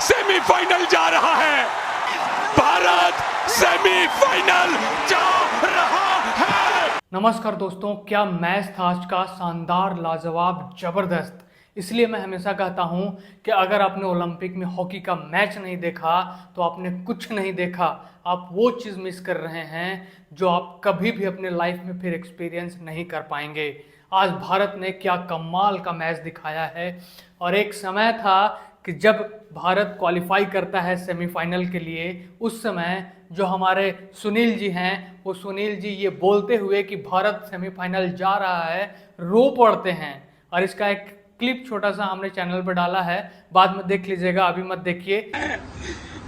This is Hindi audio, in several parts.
सेमीफाइनल जा रहा है, भारत सेमीफाइनल जा रहा है। नमस्कार दोस्तों, क्या मैच था आज का, शानदार, लाजवाब, जबरदस्त। इसलिए मैं हमेशा कहता हूं कि अगर आपने ओलंपिक में हॉकी का मैच नहीं देखा तो आपने कुछ नहीं देखा। आप वो चीज़ मिस कर रहे हैं जो आप कभी भी अपने लाइफ में फिर एक्सपीरियंस नहीं कर पाएंगे। आज भारत ने क्या कमाल का मैच दिखाया है। और एक समय था कि जब भारत क्वालिफाई करता है सेमीफाइनल के लिए, उस समय जो हमारे सुनील जी हैं, वो सुनील जी ये बोलते हुए कि भारत सेमीफाइनल जा रहा है, रो पड़ते हैं। और इसका एक क्लिप छोटा सा हमने चैनल पर डाला है, बाद में देख लीजिएगा, अभी मत देखिए।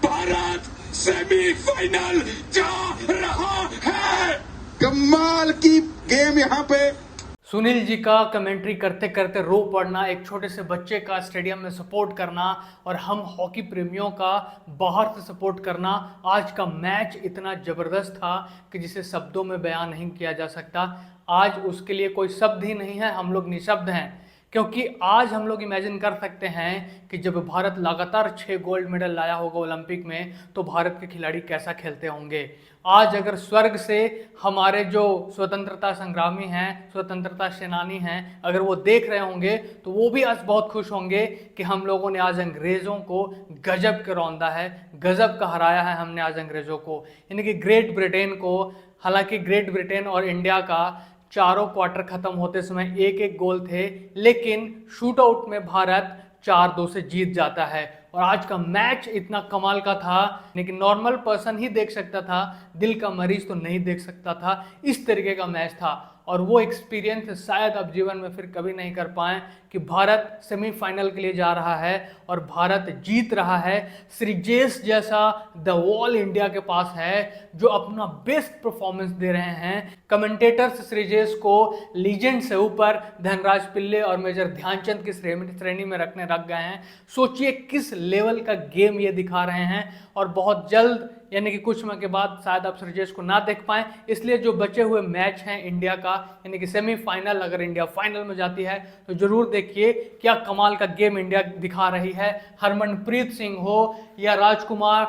भारत सेमीफाइनल जा रहा है। कमाल की गेम यहाँ पे। सुनील जी का कमेंट्री करते करते रो पड़ना, एक छोटे से बच्चे का स्टेडियम में सपोर्ट करना और हम हॉकी प्रेमियों का बाहर से सपोर्ट करना। आज का मैच इतना ज़बरदस्त था कि जिसे शब्दों में बयान नहीं किया जा सकता। आज उसके लिए कोई शब्द ही नहीं है, हम लोग निशब्द हैं। क्योंकि आज हम लोग इमेजिन कर सकते हैं कि जब भारत लगातार 6 गोल्ड मेडल लाया होगा ओलंपिक में, तो भारत के खिलाड़ी कैसा खेलते होंगे। आज अगर स्वर्ग से हमारे जो स्वतंत्रता संग्रामी हैं, स्वतंत्रता सेनानी हैं, अगर वो देख रहे होंगे तो वो भी आज बहुत खुश होंगे कि हम लोगों ने आज अंग्रेज़ों को गजब के रौंदा है, गजब का हराया है हमने आज अंग्रेज़ों को। यानी कि ग्रेट ब्रिटेन को, हालांकि ग्रेट ब्रिटेन और इंडिया का चारों क्वार्टर खत्म होते समय एक एक गोल थे, लेकिन शूट आउट में भारत 4-2 से जीत जाता है। और आज का मैच इतना कमाल का था, लेकिन नॉर्मल पर्सन ही देख सकता था, दिल का मरीज तो नहीं देख सकता था। इस तरीके का मैच था और वो एक्सपीरियंस शायद अब जीवन में फिर कभी नहीं कर पाएं कि भारत सेमीफाइनल के लिए जा रहा है और भारत जीत रहा है। श्रीजेश जैसा द वॉल इंडिया के पास है जो अपना बेस्ट परफॉर्मेंस दे रहे हैं। कमेंटेटर्स श्रीजेश को लीजेंड से ऊपर धनराज पिल्ले और मेजर ध्यानचंद की श्रेणी में रख गए हैं। सोचिए किस लेवल का गेम ये दिखा रहे हैं। और बहुत जल्द, यानी कि कुछ समय के बाद शायद आप श्रीजेश को ना देख पाएं, इसलिए जो बचे हुए मैच हैं इंडिया का, यानी कि सेमीफाइनल, अगर इंडिया फाइनल में जाती है तो जरूर देखिए क्या कमाल का गेम इंडिया दिखा रही है। हरमनप्रीत सिंह हो या राजकुमार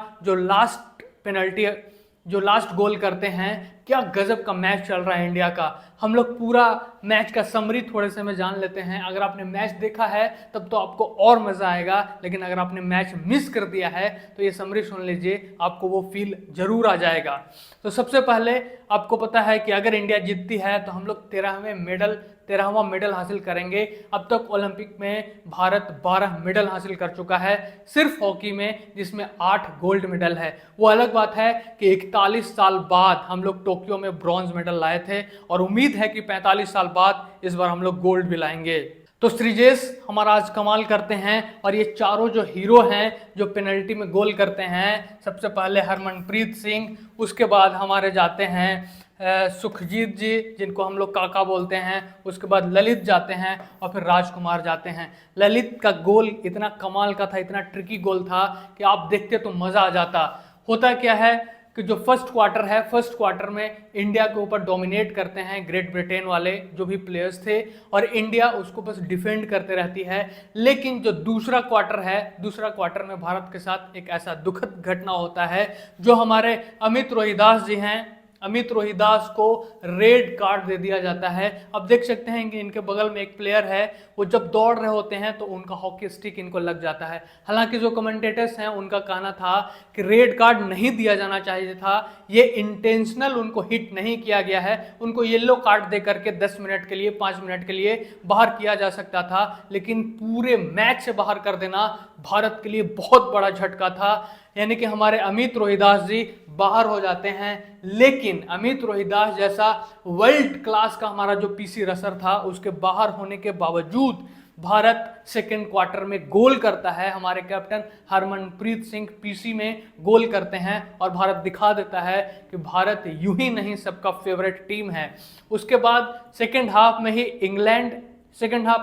जो लास्ट गोल करते हैं, क्या गजब का मैच चल रहा है इंडिया का। हम लोग पूरा मैच का समरी थोड़े से में जान लेते हैं। अगर आपने मैच देखा है तब तो आपको और मज़ा आएगा, लेकिन अगर आपने मैच मिस कर दिया है तो ये समरी सुन लीजिए, आपको वो फील जरूर आ जाएगा। तो सबसे पहले आपको पता है कि अगर इंडिया जीतती है तो हम लोग 13वां मेडल हासिल करेंगे। अब तक ओलंपिक में भारत 12 मेडल हासिल कर चुका है, सिर्फ हॉकी में, जिसमें 8 गोल्ड मेडल है। वो अलग बात है कि 41 साल बाद हम लोग टोक्यो में ब्रॉन्ज मेडल लाए थे और उम्मीद है कि 45 साल बाद इस बार हम लोग गोल्ड भी लाएंगे। तो श्रीजेश हमारा आज कमाल करते हैं और ये चारों जो हीरो हैं जो पेनल्टी में गोल करते हैं, सबसे पहले हरमनप्रीत सिंह, उसके बाद हमारे जाते हैं सुखजीत जी जिनको हम लोग काका बोलते हैं, उसके बाद ललित जाते हैं और फिर राजकुमार जाते हैं। ललित का गोल इतना कमाल का था, इतना ट्रिकी गोल था कि आप देखते तो मज़ा आ जाता। होता क्या है कि जो फर्स्ट क्वार्टर है, फर्स्ट क्वार्टर में इंडिया के ऊपर डोमिनेट करते हैं ग्रेट ब्रिटेन वाले जो भी प्लेयर्स थे, और इंडिया उसको बस डिफेंड करते रहती है। लेकिन जो दूसरा क्वार्टर है, दूसरा क्वार्टर में भारत के साथ एक ऐसा दुखद घटना होता है, जो हमारे अमित रोहिदास जी हैं, अमित रोहिदास को रेड कार्ड दे दिया जाता है। अब देख सकते हैं कि इनके बगल में एक प्लेयर है, वो जब दौड़ रहे होते हैं तो उनका हॉकी स्टिक इनको लग जाता है। हालांकि जो कमेंटेटर्स हैं उनका कहना था कि रेड कार्ड नहीं दिया जाना चाहिए था, ये इंटेंशनल उनको हिट नहीं किया गया है, उनको येलो कार्ड दे करके 10 मिनट के लिए, 5 मिनट के लिए बाहर किया जा सकता था। लेकिन पूरे मैच से बाहर कर देना भारत के लिए बहुत बड़ा झटका था। यानी कि हमारे अमित रोहिदास जी बाहर हो जाते हैं, लेकिन अमित रोहिदास जैसा वर्ल्ड क्लास का हमारा जो पीसी रसर था, उसके बाहर होने के बावजूद भारत सेकंड क्वार्टर में गोल करता है। हमारे कैप्टन हरमनप्रीत सिंह पीसी में गोल करते हैं और भारत दिखा देता है कि भारत यूं ही नहीं सबका फेवरेट टीम है। उसके बाद सेकंड हाफ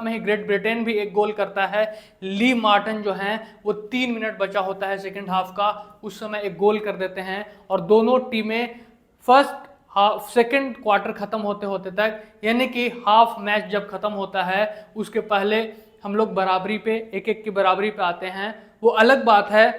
में ही ग्रेट ब्रिटेन भी एक गोल करता है। ली मार्टन जो हैं, वो 3 मिनट बचा होता है सेकंड हाफ का, उस समय एक गोल कर देते हैं। और दोनों टीमें सेकंड क्वार्टर खत्म होते होते तक, यानी कि हाफ मैच जब खत्म होता है उसके पहले हम लोग बराबरी पे, एक एक की बराबरी पे आते हैं। वो अलग बात है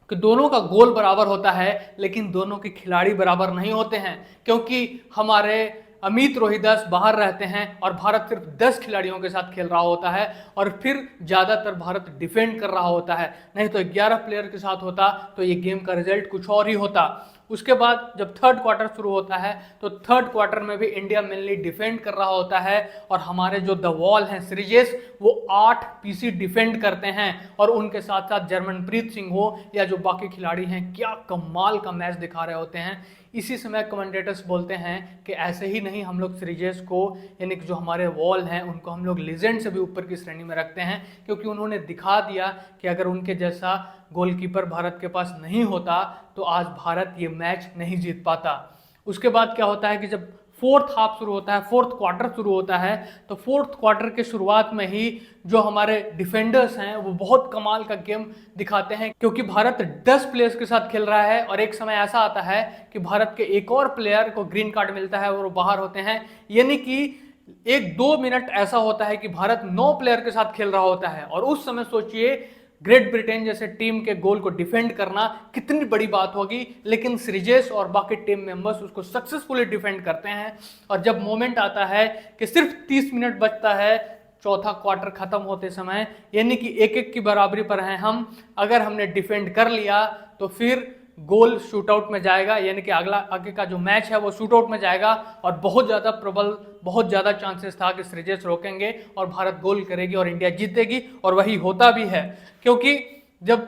कि दोनों का गोल बराबर होता है, लेकिन दोनों के खिलाड़ी बराबर नहीं होते हैं, क्योंकि हमारे अमित रोहिदास बाहर रहते हैं और भारत सिर्फ 10 खिलाड़ियों के साथ खेल रहा होता है, और फिर ज़्यादातर भारत डिफेंड कर रहा होता है। नहीं तो 11 प्लेयर के साथ होता तो ये गेम का रिजल्ट कुछ और ही होता। उसके बाद जब थर्ड क्वार्टर शुरू होता है तो थर्ड क्वार्टर में भी इंडिया मेनली डिफेंड कर रहा होता है, और हमारे जो द वॉल हैं श्रीजेश, वो 8 पीसी डिफेंड करते हैं, और उनके साथ साथ जर्मनप्रीत सिंह हो या जो बाकी खिलाड़ी हैं, क्या कमाल का मैच दिखा रहे होते हैं। इसी समय कमेंटेटर्स बोलते हैं कि ऐसे ही नहीं, हम लोग श्रीजेश को, यानी कि जो हमारे वॉल हैं, उनको हम लोग लीजेंड से भी ऊपर की श्रेणी में रखते हैं, क्योंकि उन्होंने दिखा दिया कि अगर उनके जैसा गोलकीपर भारत के पास नहीं होता तो आज भारत ये मैच नहीं जीत पाता। उसके बाद क्या होता है कि जब फोर्थ हाफ शुरू होता है, फोर्थ क्वार्टर शुरू होता है, तो फोर्थ क्वार्टर के शुरुआत में ही जो हमारे डिफेंडर्स हैं वो बहुत कमाल का गेम दिखाते हैं, क्योंकि भारत 10 प्लेयर्स के साथ खेल रहा है, और एक समय ऐसा आता है कि भारत के एक और प्लेयर को ग्रीन कार्ड मिलता है और वो बाहर होते हैं। यानी कि 1-2 मिनट ऐसा होता है कि भारत 9 प्लेयर के साथ खेल रहा होता है, और उस समय सोचिए ग्रेट ब्रिटेन जैसे टीम के गोल को डिफेंड करना कितनी बड़ी बात होगी, लेकिन श्रीजेश और बाकी टीम मेंबर्स उसको सक्सेसफुली डिफेंड करते हैं। और जब मोमेंट आता है कि सिर्फ 30 मिनट बचता है चौथा क्वार्टर खत्म होते समय, यानी कि एक एक की बराबरी पर हैं हम, अगर हमने डिफेंड कर लिया तो फिर गोल शूटआउट में जाएगा, यानी कि अगला आगे का जो मैच है वो शूटआउट में जाएगा, और बहुत ज़्यादा चांसेस था कि श्रीजेश रोकेंगे और भारत गोल करेगी और इंडिया जीतेगी, और वही होता भी है। क्योंकि जब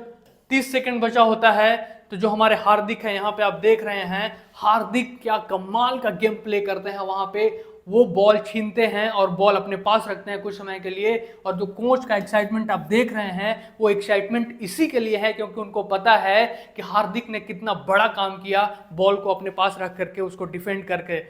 30 सेकंड बचा होता है तो जो हमारे हार्दिक है, यहाँ पे आप देख रहे हैं, हार्दिक क्या कमाल का गेम प्ले करते हैं वहाँ पे। वो बॉल छीनते हैं और बॉल अपने पास रखते हैं कुछ समय के लिए, और जो कोच का एक्साइटमेंट आप देख रहे हैं वो एक्साइटमेंट इसी के लिए है क्योंकि उनको पता है कि हार्दिक ने कितना बड़ा काम किया बॉल को अपने पास रख करके, उसको डिफेंड करके।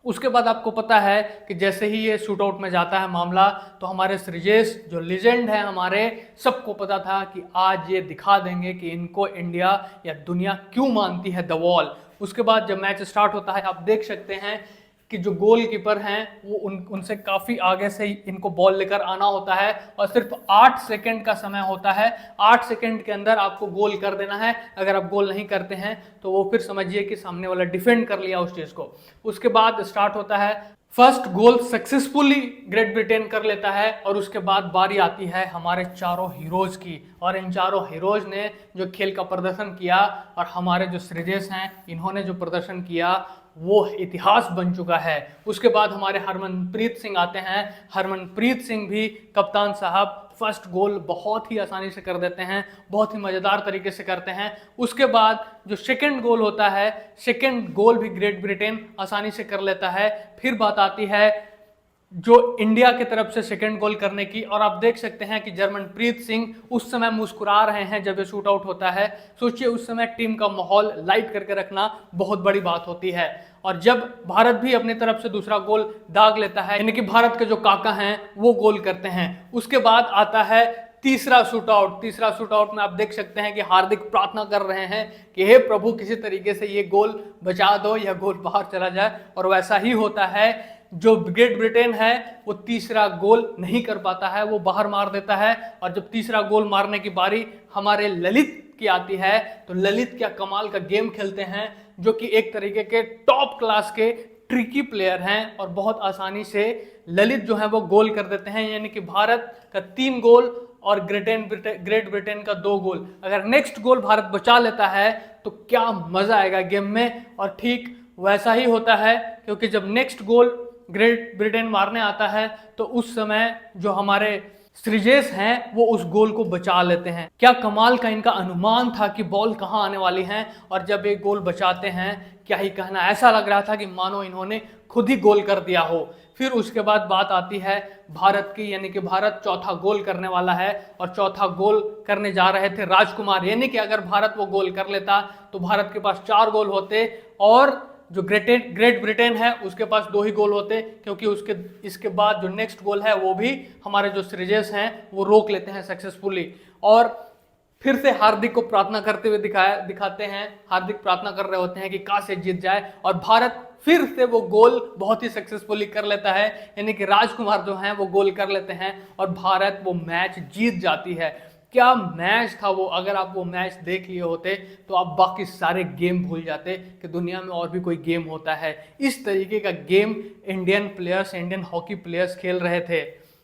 उसके बाद आपको पता है कि जैसे ही ये शूट आउट में जाता है मामला, तो हमारे श्रीजेश जो लीजेंड है हमारे, सबको पता था कि आज ये दिखा देंगे कि इनको इंडिया या दुनिया क्यों मानती है द वॉल। उसके बाद जब मैच स्टार्ट होता है, आप देख सकते हैं कि जो गोलकीपर हैं वो उनसे काफ़ी आगे से इनको बॉल लेकर आना होता है, और सिर्फ 8 सेकंड का समय होता है। 8 सेकंड के अंदर आपको गोल कर देना है। अगर आप गोल नहीं करते हैं तो वो फिर समझिए कि सामने वाला डिफेंड कर लिया उस चीज़ को। उसके बाद स्टार्ट होता है, first goal successfully great Britain कर लेता है, और उसके बाद बारी आती है हमारे चारों हीरोज की, और इन चारों हीरोज ने जो खेल का प्रदर्शन किया, और हमारे जो श्रीजेश हैं इन्होंने जो प्रदर्शन किया वो इतिहास बन चुका है। उसके बाद हमारे हरमनप्रीत सिंह आते हैं। हरमनप्रीत सिंह भी कप्तान साहब फर्स्ट गोल बहुत ही आसानी से कर देते हैं, बहुत ही मज़ेदार तरीके से करते हैं। उसके बाद जो सेकंड गोल होता है, सेकंड गोल भी ग्रेट ब्रिटेन आसानी से कर लेता है। फिर बात आती है जो इंडिया की तरफ से सेकंड गोल करने की, और आप देख सकते हैं कि जर्मनप्रीत सिंह उस समय मुस्कुरा रहे हैं जब ये शूट आउट होता है। सोचिए उस समय टीम का माहौल लाइट करके रखना बहुत बड़ी बात होती है। और जब भारत भी अपनी तरफ से दूसरा गोल दाग लेता है, यानी कि भारत के जो काका हैं वो गोल करते हैं। उसके बाद आता है तीसरा शूट आउट। तीसरा शूट आउट में आप देख सकते हैं कि हार्दिक प्रार्थना कर रहे हैं कि हे प्रभु किसी तरीके से ये गोल बचा दो या गोल बाहर चला जाए, और वैसा ही होता है। जो ग्रेट ब्रिटेन है वो तीसरा गोल नहीं कर पाता है, वो बाहर मार देता है। और जब तीसरा गोल मारने की बारी हमारे ललित की आती है, तो ललित क्या कमाल का गेम खेलते हैं, जो कि एक तरीके के टॉप क्लास के ट्रिकी प्लेयर हैं, और बहुत आसानी से ललित जो है वो गोल कर देते हैं। यानी कि भारत का 3 गोल और ग्रेट ब्रिटेन का 2 गोल। अगर नेक्स्ट गोल भारत बचा लेता है तो क्या मजा आएगा गेम में। और ठीक वैसा ही होता है, क्योंकि जब नेक्स्ट गोल ग्रेट ब्रिटेन मारने आता है तो उस समय जो हमारे श्रीजेश हैं वो उस गोल को बचा लेते हैं। क्या कमाल का इनका अनुमान था कि बॉल कहां आने वाली है, और जब एक गोल बचाते हैं क्या ही कहना, ऐसा लग रहा था कि मानो इन्होंने खुद ही गोल कर दिया हो। फिर उसके बाद बात आती है भारत की, यानी कि भारत चौथा गोल करने वाला है, और चौथा गोल करने जा रहे थे राजकुमार। यानी कि अगर भारत वो गोल कर लेता तो भारत के पास 4 गोल होते, और जो ग्रेट ब्रिटेन है उसके पास 2 ही गोल होते, क्योंकि इसके बाद जो नेक्स्ट गोल है वो भी हमारे जो श्रीजेश हैं वो रोक लेते हैं सक्सेसफुली। और फिर से हार्दिक को प्रार्थना करते हुए दिखाते हैं। हार्दिक प्रार्थना कर रहे होते हैं कि काश ये जीत जाए, और भारत फिर से वो गोल बहुत ही सक्सेसफुली कर लेता है, यानी कि राजकुमार जो हैं वो गोल कर लेते हैं और भारत वो मैच जीत जाती है। क्या मैच था वो! अगर आप वो मैच देख लिए होते तो आप बाकी सारे गेम भूल जाते कि दुनिया में और भी कोई गेम होता है। इस तरीके का game Indian players, Indian hockey players खेल रहे थे।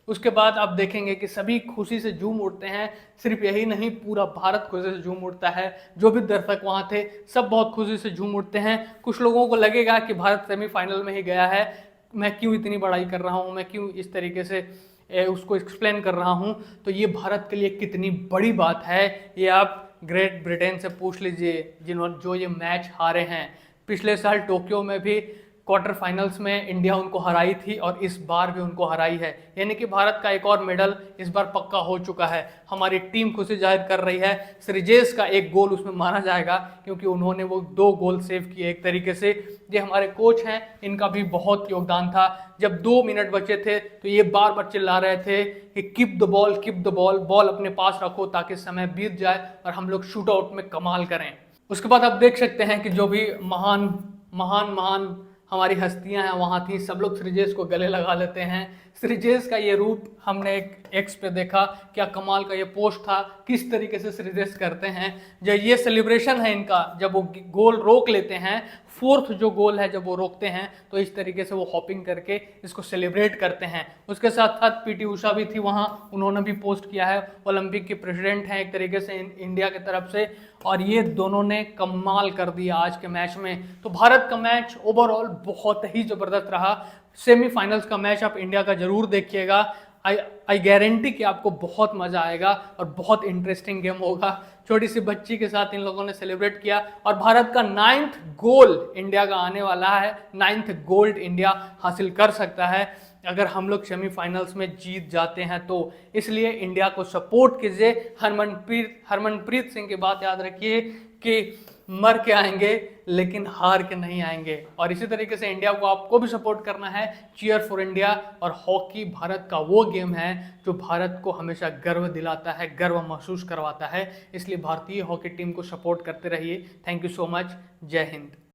उसके बाद आप देखेंगे कि सभी खुशी से झूम उठते हैं। सिर्फ यही नहीं, पूरा भारत खुशी से झूम उठता है। जो भी दर्शक वहाँ थे सब बहुत खुशी से झूम उठते हैं। कुछ लोगों को लगेगा कि भारत सेमीफाइनल में ही गया है, मैं क्यों इतनी बड़ाई कर रहा हूँ, मैं क्यों इस तरीके से उसको एक्सप्लेन कर रहा हूँ। तो ये भारत के लिए कितनी बड़ी बात है ये आप ग्रेट ब्रिटेन से पूछ लीजिए, जो ये मैच हारे हैं। पिछले साल टोक्यो में भी क्वार्टर फाइनल्स में इंडिया उनको हराई थी और इस बार भी उनको हराई है, यानी कि भारत का एक और मेडल इस बार पक्का हो चुका है। हमारी टीम खुशी जाहिर कर रही है। श्रीजेश का एक गोल उसमें माना जाएगा क्योंकि उन्होंने वो 2 गोल सेव किए एक तरीके से। ये हमारे कोच हैं, इनका भी बहुत योगदान था। जब 2 मिनट बचे थे तो ये बार बार चिल्ला रहे थे कि keep the ball, keep the ball, ball अपने पास रखो ताकि समय बीत जाए और हम लोग शूट आउट में कमाल करें। उसके बाद आप देख सकते हैं कि जो भी महान महान महान हमारी हस्तियां हैं वहाँ थी, सब लोग श्रीजेश को गले लगा लेते हैं। श्रीजेश का ये रूप हमने एक एक्स पे देखा, क्या कमाल का ये पोस्ट था, किस तरीके से श्रीजेश करते हैं। जब ये सेलिब्रेशन है इनका, जब वो गोल रोक लेते हैं, 4th जो गोल है जब वो रोकते हैं तो इस तरीके से वो हॉपिंग करके इसको सेलिब्रेट करते हैं। उसके साथ साथ पीटी उषा भी थी वहाँ, उन्होंने भी पोस्ट किया है। ओलंपिक के प्रेसिडेंट हैं एक तरीके से इंडिया की तरफ से, और ये दोनों ने कमाल कर दिया आज के मैच में। तो भारत का मैच ओवरऑल बहुत ही जबरदस्त रहा। सेमीफाइनल्स का मैच आप इंडिया का जरूर देखिएगा। आई गारंटी कि आपको बहुत मजा आएगा और बहुत इंटरेस्टिंग गेम होगा। छोटी सी बच्ची के साथ इन लोगों ने सेलिब्रेट किया और भारत का 9th गोल इंडिया का आने वाला है। 9th गोल्ड इंडिया हासिल कर सकता है अगर हम लोग सेमीफाइनल्स में जीत जाते हैं तो। इसलिए इंडिया को सपोर्ट कीजिए। हरमनप्रीत सिंह की बात याद रखिए कि मर के आएंगे लेकिन हार के नहीं आएंगे। और इसी तरीके से इंडिया को आपको भी सपोर्ट करना है। Cheer for India. और हॉकी भारत का वो गेम है जो भारत को हमेशा गर्व दिलाता है, गर्व महसूस करवाता है। इसलिए भारतीय हॉकी टीम को सपोर्ट करते रहिए। Thank you so much. जय हिंद।